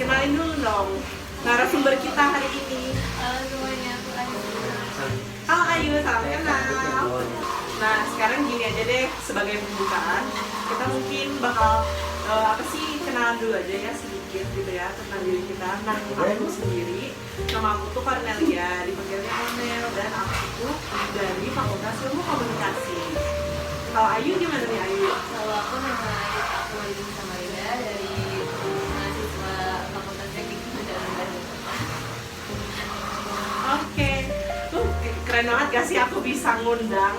kenalin dulu dong narasumber kita hari ini. Halo semuanya, aku Ayu. Halo Ayu, salam kenal. Nah sekarang gini aja deh, sebagai pembukaan kita mungkin bakal apa sih, kenalan dulu aja ya sedikit gitu ya tentang diri kita. Nah aku sendiri, nama aku tuh Cornelia, dipanggilnya Cornel, dan aku itu dari Fakultas Ilmu Komunikasi. Kalau Ayu gimana nih Ayu? Kalau aku nama Ayu, aku Ayu Samarinda dari mahasiswa Fakultas Teknik Kejuruteraan Bandung. Oke, tuh keren banget gak sih aku bisa ngundang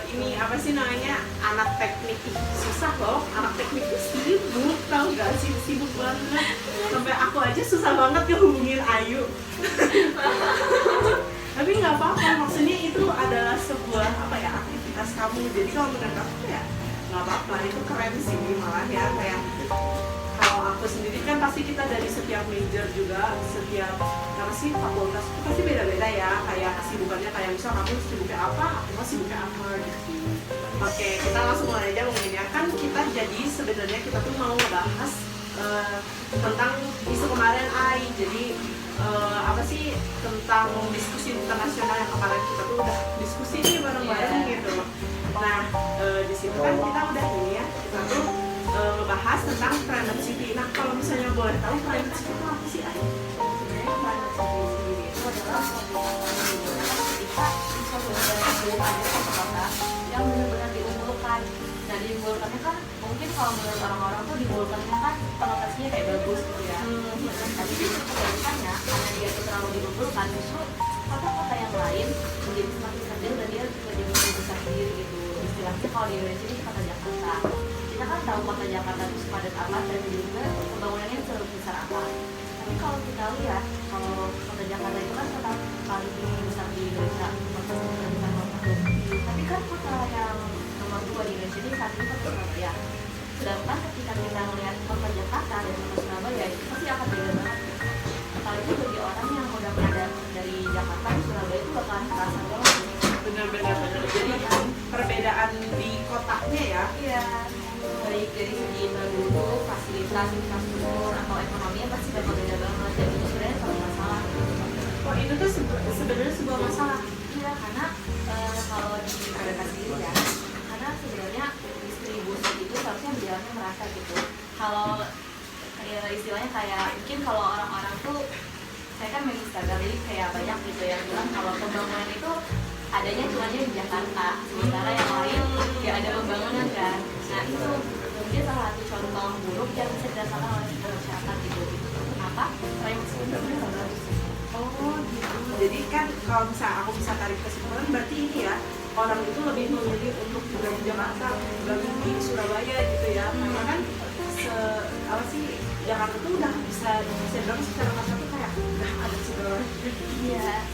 ini apa sih namanya, anak teknik. Susah loh, anak teknik tuh sibuk, tau gak sih, sibuk banget. Sampai aku aja susah banget ngehubungin Ayu. Tapi nggak apa-apa, maksudnya itu adalah sebuah apa ya, aktivitas kamu. Jadi kalau menurut aku ya nggak apa-apa, itu keren sih malah ya. Kayak kalau aku sendiri kan pasti kita dari setiap major juga, setiap apa sih fakultas itu pasti beda-beda ya. Kayak kesibukannya, kayak misal kamu sibuknya apa, aku mah sibuknya apa gitu. Oke, kita langsung mulai aja ngomonginnya. Kan kita jadi sebenarnya kita tuh mau ngebahas tentang isu kemarin Ai. Jadi apa sih, tentang diskusi internasional yang kemarin kita tuh udah diskusi nih bareng-bareng gitu. Nah di situ kan kita udah ini ya, kita tuh ngebahas tentang private city. Nah kalau misalnya boleh tahu private city itu apa sih Ai? Sebenarnya private city sendiri itu adalah komunitas ketika suatu negara itu ada satu kota yang benar-benar diunggulkan. Nah diunggulkannya kan mungkin kalau menurut orang-orang tuh diunggulkannya kan konotasinya kayak bagus gitu ya. Tapi justru kebalikannya, karena dia tuh terlalu diunggulkan, justru kota-kota yang lain menjadi semakin kecil dan dia juga jadi lebih besar sendiri gitu. Istilahnya kalau di Indonesia ini kota Jakarta. Kita kan tahu kota Jakarta itu sepadat apa dan juga pembangunannya sebesar apa. Tapi kalau kita lihat, kalau kota Jakarta itu kan kota paling besar di Indonesia, kota terbesar nomor 1. Tapi kan kota yang nomor 2 di Indonesia ini saat ini kota Surabaya. Sedangkan ketika kita melihat kota Jakarta dan kota Surabaya itu pasti akan beda banget. Apalagi bagi orang yang udah pernah dari Jakarta ke Surabaya itu bakalan terasa banget. Benar-benar. Jadi perbedaan di kotanya ya. Iya. Baik dari segi penduduk, fasilitas, infrastruktur, atau ekonominya pasti bakal beda banget. Dan itu sebenarnya satu masalah. Oh itu tuh sebenarnya sebuah masalah. Iya, karena kalau di mereka sendiri ya, karena sebenarnya distribusi itu harusnya berjalannya merata gitu. Kalau kayak istilahnya kayak mungkin kalau orang-orang tuh, saya kan main Instagram jadi kayak banyak gitu yang bilang kalau pembangunan itu adanya cuma di Jakarta, sementara yang lain nggak ada pembangunan kan. Nah itu mungkin salah satu contoh buruk yang bisa dirasakan oleh kita masyarakat gitu. Itu kenapa private sebenarnya nggak bagus. Oh gitu. Jadi kan kalau misalnya aku bisa tarik kesimpulan, berarti ini ya, orang itu lebih memilih untuk tinggal di Jakarta dibanding di Surabaya gitu ya. Karena kan apa sih, Jakarta tuh udah bisa bilang secara kasar tuh kayak udah ada segala. Iya.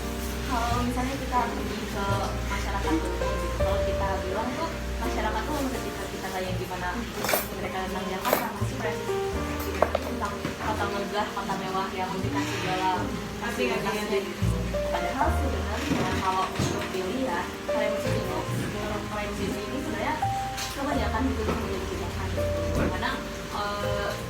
Kalau misalnya kita pergi ke masyarakat tuh, kalau kita bilang tuh masyarakat tuh ketika kita tanya gimana mereka tentang Jakarta, pasti mereka tentang kota megah, kota mewah yang memberikan segala fasilitasnya gitu. Padahal sebenarnya kalau untuk dilihat, private city ini sebenarnya kebanyakan itu menjadi kebijakan gitu. Karena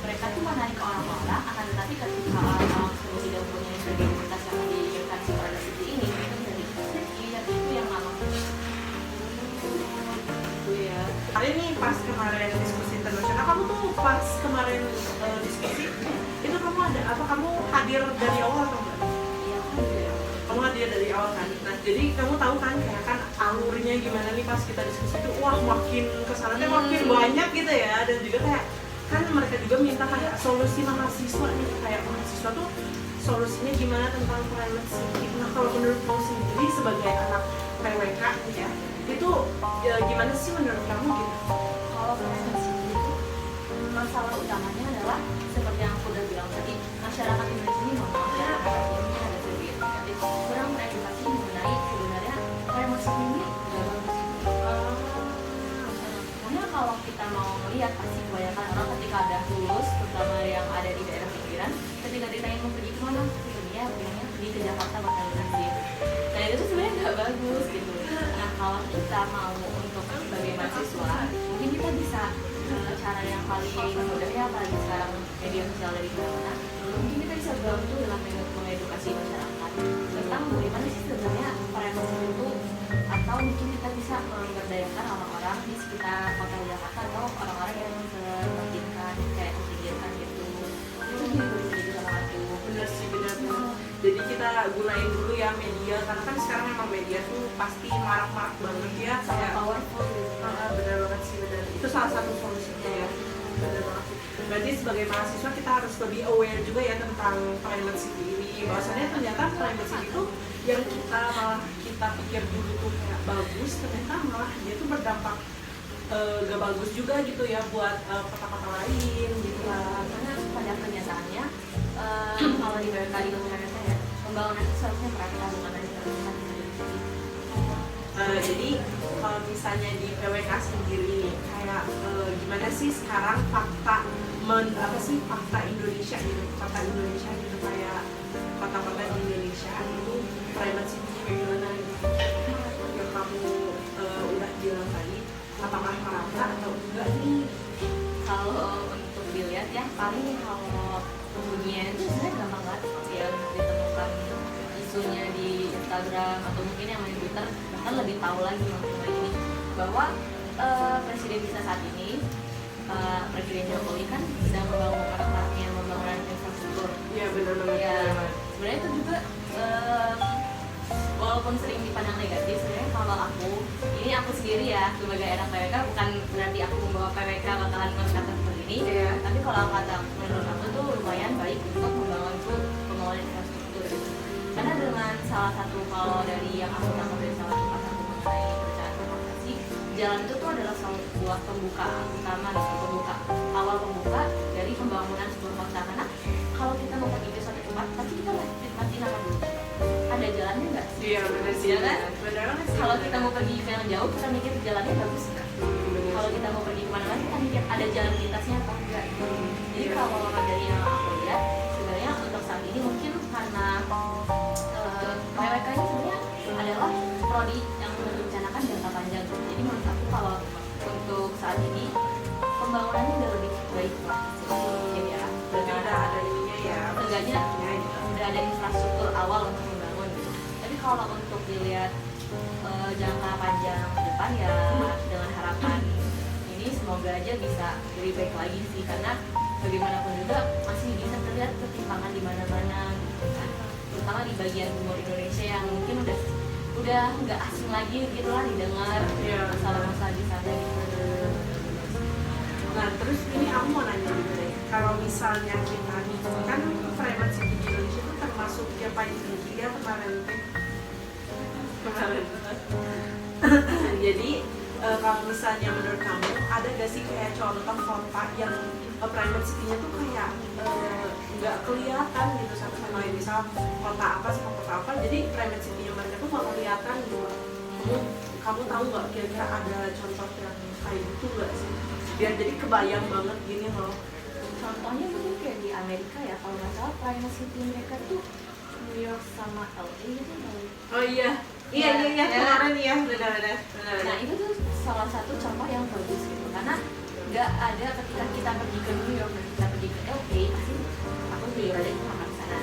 mereka tuh menarik orang-orang, akan tetapi ketika orang tersebut tidak mempunyai kredibilitas yang diinginkan si private city ini, itu menjadi itu yang lama. Ya. Hari ini pas kemarin diskusi internasional, kamu tuh pas kemarin diskusi itu kamu ada apa, kamu hadir dari awal atau enggak? Iya kan? Kamu hadir dari awal kan? Nah jadi kamu tahu kan kayak kan alurnya gimana nih pas kita diskusi itu, wah makin kesana tuh makin banyak gitu ya. Dan juga kayak kan mereka juga minta kayak solusi mahasiswa nih, kayak mahasiswa tuh solusinya gimana tentang private city. Nah kalau menurut kamu sendiri sebagai anak PWK ya, itu ya, gimana sih menurut kamu gitu? Kalau private city itu masalah utamanya adalah seperti yang aku udah bilang tadi, masyarakat Indonesia ini mohon ya, mungkin ada sedikit kurang beredukasi mengenai sebenarnya private city ini nggak bagus gitu. Karena kalau kita mau melihat pasti kebanyakan orang ketika ada lulus, terutama yang ada di daerah pinggiran, ketika ditanya mau pergi kemana, sebenarnya bilangnya pergi ke Jakarta bakal sih. Dan itu sebenarnya nggak bagus gitu. Nah kalau kita mau untuk sebagai mahasiswa, mungkin kita bisa cara yang paling mudah ya, apalagi sekarang media sosial dari mana-mana, mungkin kita bisa bantu dalam mengedukasi masyarakat tentang bagaimana sih sebenarnya privacy itu, atau mungkin kita bisa memberdayakan orang-orang di sekitar kota Jakarta atau orang-orang yang terpinggirkan kayak terpinggirkan gitu. Itu juga bisa jadi salah satu. Bener sih, bener. Jadi kita gunain dulu ya media, karena kan sekarang memang media tuh pasti marak-marak banget ya, Sangat kayak powerful gitu. bener banget sih, bener. Itu salah satu solusinya ya, bener banget sih. Berarti sebagai mahasiswa kita harus lebih aware juga ya tentang climate city ini, bahwasannya ternyata climate city itu yang kita pikir dulu tuh kayak bagus, ternyata malah dia tuh berdampak gak bagus juga gitu ya buat kota-kota lain gitu lah. Karena pada kenyataannya kalau di BMK di Indonesia ya, pembangunan itu seharusnya merata, bukan hanya terlihat di sini. Jadi kalau misalnya di PWK sendiri kayak gimana sih sekarang fakta fakta Indonesia gitu, kota Indonesia gitu, kayak kota-kota di Indonesia itu climate city kayak gimana gitu yang kamu udah bilang tadi, apakah merata atau enggak nih? Kalau untuk dilihat ya, paling kalau bunyinya itu sebenarnya gampang banget ya untuk ditemukan isunya di Instagram atau mungkin yang main Twitter, bahkan lebih tahu lagi mengenai ini bahwa presiden kita saat ini, Presiden Jokowi kan sedang membangun pembangunan infrastruktur. Iya benar banget. Ya, sebenarnya itu juga walaupun sering dipandang negatif, sebenarnya kalau aku sendiri ya sebagai anak PWK, bukan berarti aku membawa PWK bakalan berkata seperti ini. Tapi kalau menurut aku tuh lumayan baik untuk pembangunan infrastruktur gitu. Karena dengan salah satu, kalau dari yang aku tangkap dari salah satu pasar mengenai perencanaan transportasi, jalan itu tuh adalah sebuah pembukaan utama dan awal pembuka dari pembangunan sebuah kota. Karena kalau kita mau pergi ke suatu tempat, pasti kita mesti nama dulu. Ada jalannya nggak? Iya benar sih. Iya kan? Benar banget sih. Kalau kita mau pergi ke yang jauh, kita mikir jalannya bagus nggak? Kalau kita mau pergi kemana-mana, kita mikir ada jalan lintasnya atau enggak. Jadi kalau dari yang aku lihat, sebenarnya untuk saat ini mungkin karena PWK ini sebenarnya adalah prodi yang merencanakan jangka panjang. Jadi menurut aku kalau untuk saat ini pembangunannya udah lebih baik lah. Jadi ya, Udah ada ininya ya. seenggaknya udah ada infrastruktur awal untuk membangun. Tapi kalau untuk dilihat jangka panjang ke depan ya, dengan harapan ini semoga aja bisa lebih baik lagi sih, karena bagaimanapun juga masih bisa terlihat ketimpangan di mana-mana gitu kan, terutama di bagian timur Indonesia yang mungkin udah nggak asing lagi gitu lah didengar masalah-masalah di sana gitu. Nah terus ini aku mau nanya juga deh, kalau misalnya kita nih kan climate city di Indonesia itu termasuk yang paling tinggi ya kemarin. Jadi kalau misalnya menurut kamu ada gak sih kayak contoh kota yang climate city-nya tuh kayak nggak kelihatan gitu satu sama lain, misal kota apa sama kota apa, jadi climate city-nya mereka tuh nggak kelihatan gitu. Kamu tahu nggak kira-kira ada contoh yang kayak gitu nggak sih? Biar jadi kebayang banget gini loh. Contohnya mungkin kayak di Amerika ya, kalau nggak salah climate city mereka tuh New York sama LA gitu. Oh iya. Iya kemarin ya, benar-benar. Nah itu tuh salah satu contoh yang bagus gitu, karena nggak ada ketika kita pergi ke New York dan kita pergi ke LA, pasti aku jujur aja aku nggak ke sana.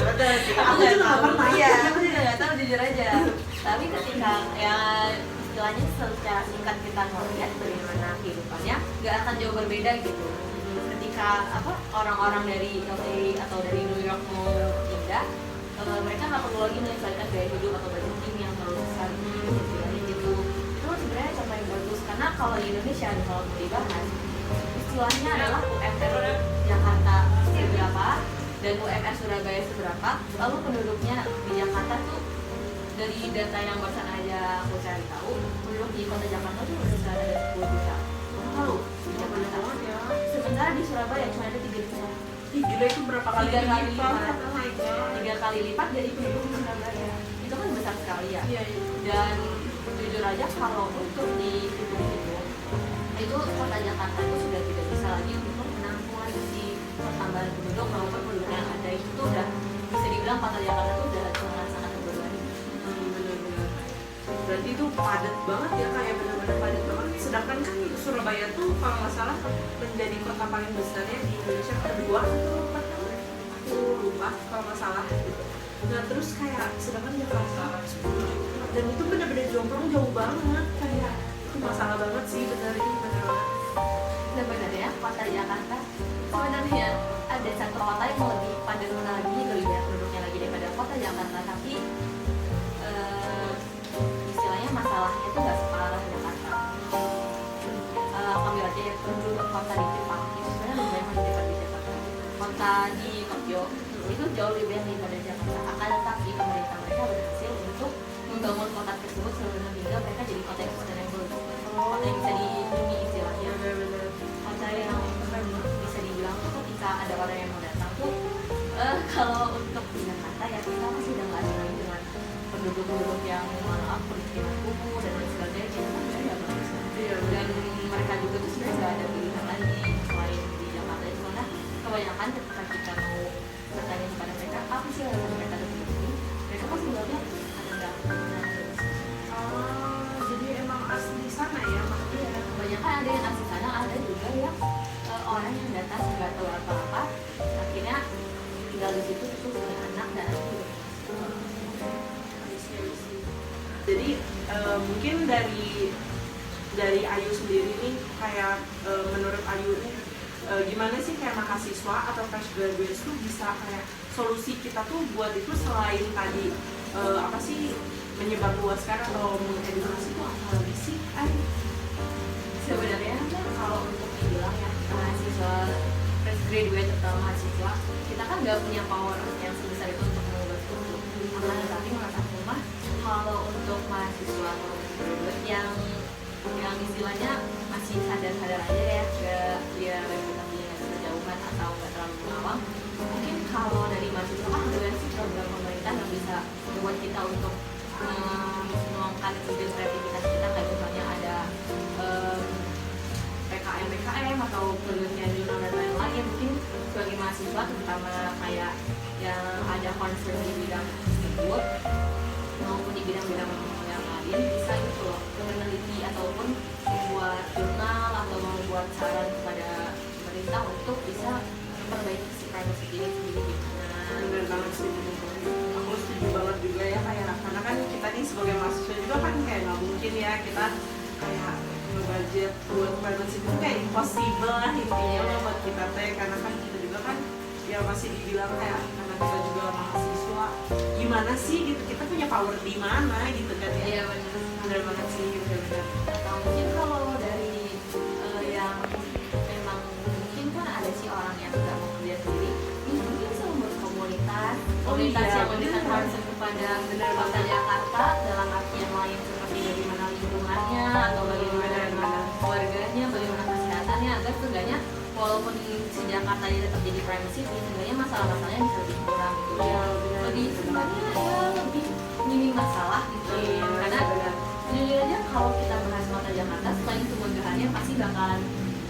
Betul. Aku juga nggak pernah. Iya, aku juga nggak tahu jujur aja. Tapi ketika ya istilahnya secara singkat kita ngeliat bagaimana kehidupannya, nggak akan jauh berbeda gitu. Ketika orang-orang dari LA atau dari New York mau pindah, mereka nggak perlu lagi menyesuaikan gaya hidup atau budget yang terlalu besar gitu. Itu sebenarnya contoh yang bagus, karena kalau di Indonesia kalau mau dibahas, istilahnya adalah UMR Jakarta seberapa dan UMR Surabaya seberapa, lalu penduduknya di Jakarta tuh dari data yang barusan aja aku cari tahu, penduduk di kota Jakarta tuh udah ada 10 juta. Tahu? Sementara di Surabaya cuma ada 3 juta. Gila, itu berapa kali lipat? Tiga kali lipat dari penduduk di Surabaya. Itu kan besar sekali ya. Iya. Dan jujur aja kalau untuk di hitung-hitung, itu kota Jakarta itu sudah tidak bisa lagi untuk menampung lagi si pertambahan penduduk maupun penduduk yang ada. Itu tuh udah bisa dibilang kota Jakarta itu udah sangat terbebani. Benar-benar. Berarti itu padat banget ya, kayak benar-benar padat banget. Sedangkan kan Surabaya tuh kalau nggak salah menjadi kota paling besarnya di Indonesia kedua atau apa, aku lupa kalau nggak salah gitu. Nah terus kayak sedangkan Jakarta 10 juta dan itu benar-benar jomplang jauh banget, kayak itu masalah banget sih, benar ini benar banget. Sebenarnya kota Jakarta sebenarnya ada satu kota yang lebih padat lagi, lebih banyak penduduknya lagi daripada kota Jakarta, tapi istilahnya masalahnya itu nggak separah Jakarta. Ambil aja ya penduduk kota di Jepang itu sebenarnya lebih banyak daripada di Jakarta. Kota di Tokyo itu jauh lebih banyak daripada Jakarta. Akan tetapi pemerintah mereka berhasil untuk membangun kota tersebut sehingga mereka jadi kota yang sustainable, kota yang bisa dihuni istilahnya, kota yang bisa dibilang tuh ketika ada orang yang mau datang tuh kalau untuk di Jakarta ya kita masih udah nggak asing lagi dengan penduduk-penduduk yang maaf berpikiran kumuh dan lain sebagainya. Kita ya bagus dan mereka juga tuh sebenarnya nggak ada pilihan lagi selain di Jakarta itu, karena kebanyakan ketika kita mau bertanya kepada mereka apa sih yang mereka dapat di sini, mereka pasti jawabnya ada Jadi emang asli sana ya makanya. ya. Kebanyakan ada yang asli sana, ada juga yang orang yang datang nggak tahu apa-apa, akhirnya tinggal di situ terus punya anak dan anak juga. Jadi mungkin dari Ayu sendiri nih kayak menurut Ayu nih gimana sih kayak mahasiswa atau fresh graduates tuh bisa kayak solusi kita tuh buat itu selain tadi apa sih menyebarluaskan atau mengedukasi itu apa lagi sih Ayu? Sebenarnya kalau untuk dibilang ya mahasiswa fresh graduate atau mahasiswa, kita kan nggak punya power yang sebesar itu untuk mengubah kultur. Tapi menurut aku mah kalau untuk mahasiswa atau fresh graduate yang istilahnya masih sadar-sadar aja ya, nggak dia reputasinya nggak berjauhan atau nggak terlalu mengawang, mungkin kalau dari mahasiswa kan ada sih program pemerintah yang bisa membuat kita untuk menuangkan ide kreativitas kita, kayak misalnya ada PKM atau penelitian jurnal dan lain-lain. Mungkin sebagai mahasiswa terutama kayak yang ada concern di bidang tersebut maupun di bidang-bidang yang lain bisa gitu loh meneliti ataupun membuat jurnal atau membuat saran kepada pemerintah untuk bisa memperbaiki si privacy diri sendiri. Bener banget sih, aku setuju banget juga ya kayak karena kan kita nih sebagai mahasiswa juga kan kayak nggak mungkin ya kita kayak nge-budget buat privacy itu kayak impossible lah intinya lah buat kita teh, karena kan kita juga kan ya masih dibilang kayak karena kita juga mahasiswa gimana sih gitu, kita punya power di mana gitu kan ya. Iya bener banget sih, bener-bener. Atau mungkin kalau dari yang memang mungkin kan ada sih orang yang nggak mau kerja sendiri, mungkin bisa membuat komunitas yang memberikan concern kepada kota Jakarta dalam arti yang lain seperti bagaimana lingkungannya atau bagaimana warganya, bagaimana kesehatannya, agar setidaknya walaupun si Jakarta ini tetap jadi privacy, sebenarnya masalah-masalahnya bisa lebih kurang gitu. Lebih sebenarnya ya lebih minim masalah gitu. Karena jujur aja kalau kita bahas kota Jakarta, selain kemegahannya pasti bakalan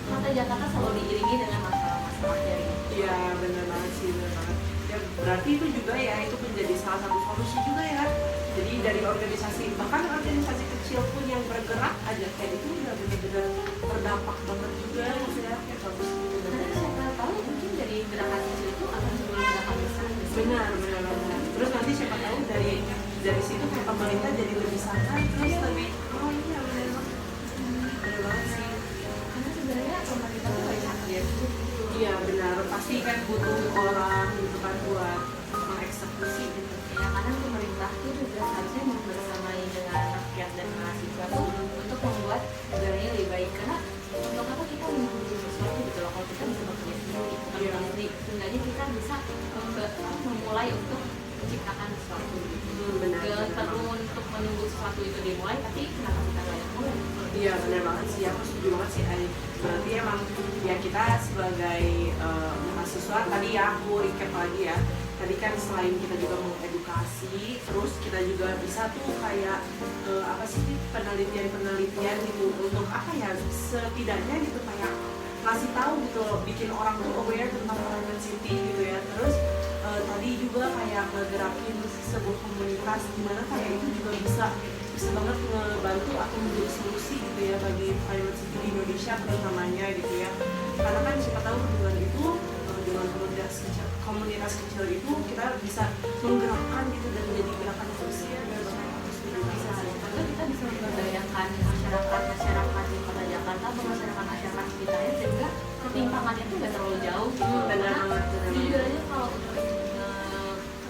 kota Jakarta selalu diiringi dengan masalah-masalahnya gitu. Iya bener banget sih, bener banget. Ya berarti itu juga ya, itu menjadi salah satu solusi juga ya. Jadi dari organisasi, bahkan organisasi kecil pun yang bergerak aja kayak itu udah bener-bener berdampak banget juga ya, kayak bagus gitu. Karena siapa tahu mungkin dari gerakan kecil itu akan timbul gerakan besar. Benar. Terus nanti siapa tahu dari situ kayak pemerintah jadi lebih santai, terus lebih iya bener banget sih. Karena sebenarnya pemerintah tuh banyak ya. Iya benar, pasti kan butuh orang gitu kan buat mengeksekusi gitu. Ya karena pemerintah itu juga seharusnya bersamai dengan rakyat dan mahasiswa tuh untuk membuat negaranya lebih baik. Karena untuk apa kita mengikuti sesuatu gitu loh, kalau kita bisa bekerja sendiri, bukan sendiri, sebenarnya kita bisa memulai untuk menciptakan sesuatu gitu. Jangan perlu untuk menunggu sesuatu itu dimulai, tapi kenapa kita nggak yang mulai? Iya benar banget sih, aku setuju banget sih Ari. Berarti emang ya kita sebagai mahasiswa tadi ya aku recap lagi ya. Tadi kan selain kita juga mengedukasi, terus kita juga bisa tuh kayak apa sih penelitian gitu untuk apa ya setidaknya gitu kayak ngasih tahu gitu loh, bikin orang tuh aware tentang Private City gitu ya. Terus tadi juga kayak ngegerakin sebuah komunitas dimana kayak itu juga bisa bisa banget ngebantu atau menjadi solusi gitu ya bagi private city di Indonesia terutamanya gitu ya. Karena kan siapa tahu dengan itu dengan komunitas kecil itu kita bisa menggerakkan gitu dan menjadi gerakan sosial dan bisa karena kita bisa membayangkan masyarakat di kota Jakarta atau masyarakat sekitarnya juga ketimpangannya itu nggak terlalu jauh gitu. Benar Karena banget. jujur aja kalau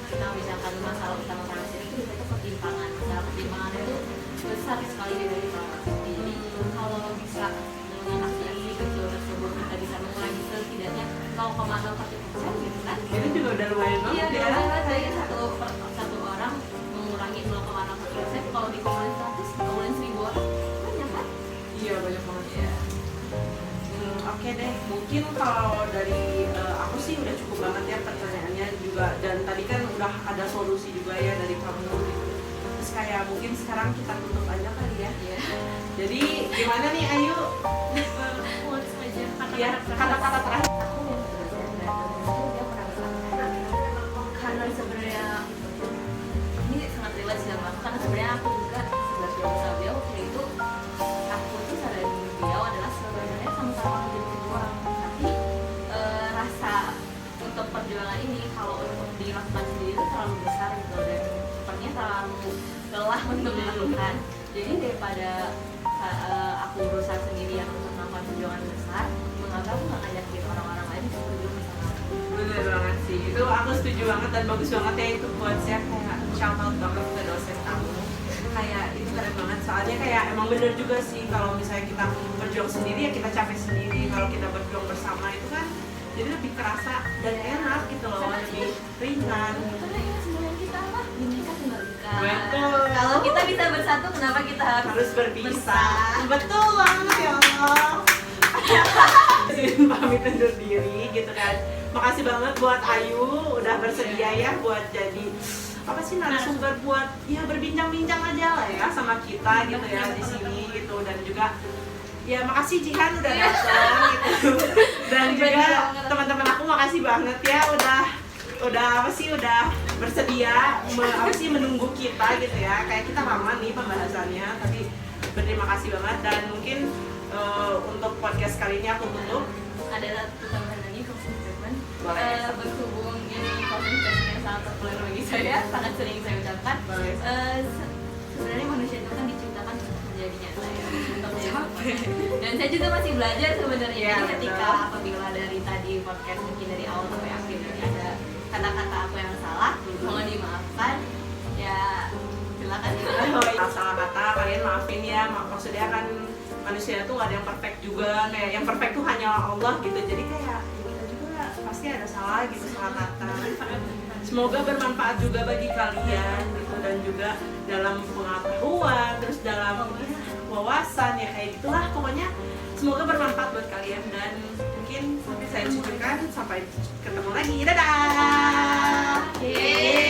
kita misalkan masalah utama privasi itu kita ketimpangan, masalah ketimpangannya itu besar sekali dari privasi. Jadi kalau bisa dengan aksi-aksi kecil tersebut kita bisa mengurangi setidaknya 0,01% gitu kan? Itu juga udah lumayan banget Iya, ya. dari satu orang mengurangi 0,01%. Kalau di komunitas 1.000 orang banyak kan? Iya banyak banget Iya. Oke deh, mungkin kalau dari aku sih udah cukup banget ya pertanyaannya juga, dan tadi kan udah ada solusi juga ya dari kamu gitu. Terus kayak mungkin sekarang kita tutup aja kali ya. Iya. Jadi gimana nih Ayu? Quotes aja, Ya, kata-kata terakhir. Aku yang belajar dari itu dia pernah berkata, karena sebenarnya ini sangat relate sih sama aku, karena sebenarnya aku juga 11 tahun sama beliau waktu itu aku tuh sadar beliau adalah sebenarnya sama-sama menjadi pejuang, tapi rasa untuk perjuangan ini kalau untuk dilakukan sendiri itu terlalu besar gitu dan sepertinya terlalu lelah untuk dilakukan. Jadi daripada aku berusaha sendirian untuk melakukan perjuangan besar, mengapa aku nggak ngajakin orang-orang lain untuk berjuang bersama aku? Bener banget sih, itu aku setuju banget dan bagus banget ya itu quotesnya, kayak shout out banget ke dosen kamu. Kayak itu keren banget, soalnya kayak emang bener juga sih kalau misalnya kita berjuang sendiri ya kita capek sendiri, kalau kita berjuang bersama itu kan jadi lebih kerasa dan enak gitu loh, lebih ringan. Karena ini sebenarnya kita apa? Bineka tunggal ika. Betul. Kalau kita bisa bersatu, kenapa kita Harus berpisah. Betul banget ya Allah. Izin pamit undur diri gitu kan. Makasih banget buat Ayu udah bersedia ya buat jadi apa sih narasumber buat ya berbincang-bincang aja lah ya sama kita gitu ya di sini gitu, dan juga ya makasih Jihan udah datang gitu. Dan juga teman-teman aku makasih banget ya udah apa sih udah bersedia apa sih menunggu kita gitu ya. Kayak kita lama nih pembahasannya, tapi berterima kasih banget. Dan mungkin untuk podcast kali ini aku tutup. ada satu tambahan lagi closing statement. Boleh. Berhubung ini closing statement yang sangat populer bagi saya, sangat sering saya ucapkan. Boleh. Sebenarnya manusia itu kan diciptakan untuk menjadi nyata ya, untuk menjadi dan saya juga masih belajar sebenarnya. Ya, Jadi ketika betul. apabila dari tadi podcast mungkin dari awal sampai akhir ini ada kata-kata aku yang salah, mohon dimaafkan. Ya silakan. Salah kata kalian maafin ya, maksudnya kan manusia tuh gak ada yang perfect juga, kayak yang perfect tuh hanya Allah gitu. Jadi kayak kita juga pasti ada salah gitu, salah kata. Semoga bermanfaat juga bagi kalian gitu, dan juga dalam pengetahuan, terus dalam ya, wawasan ya kayak gitulah pokoknya. Semoga bermanfaat buat kalian, dan mungkin saya cukupkan sampai ketemu lagi. Dadah. Yeay.